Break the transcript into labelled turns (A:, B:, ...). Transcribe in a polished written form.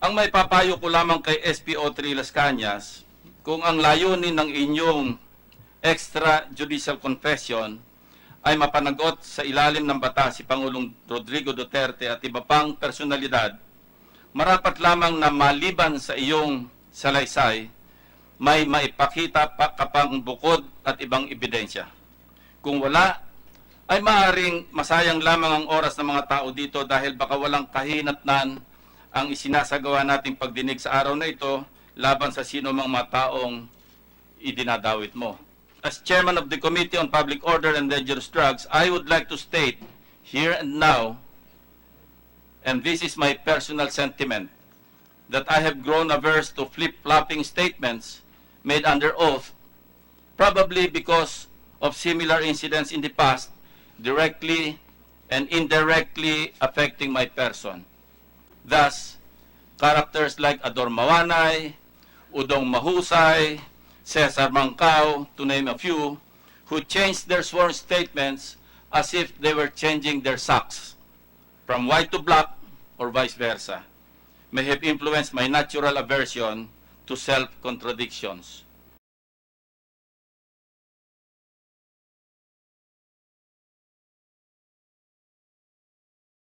A: Ang may papayo ko lamang kay SPO3 Las Cañas, kung ang layunin ng inyong extrajudicial confession ay mapanagot sa ilalim ng batas si Pangulong Rodrigo Duterte at iba pang personalidad, marapat lamang na maliban sa iyong salaysay, may maipakita pa kapang bukod at ibang ebidensya. Kung wala, ay maaaring masayang lamang ang oras ng mga tao dito dahil baka walang kahinatnan ang isinasagawa nating pagdinig sa araw na ito laban sa sino mang mga taong idinadawit mo. As chairman of the Committee on Public Order and Dangerous Drugs, I would like to state here and now, and this is my personal sentiment, that I have grown averse to flip-flopping statements made under oath, probably because of similar incidents in the past, directly and indirectly affecting my person. Thus, characters like Ador Mawanay, Udong Mahusay, Cesar Mancao, to name a few, who changed their sworn statements as if they were changing their socks, from white to black or vice versa, may have influenced my natural aversion to self-contradictions.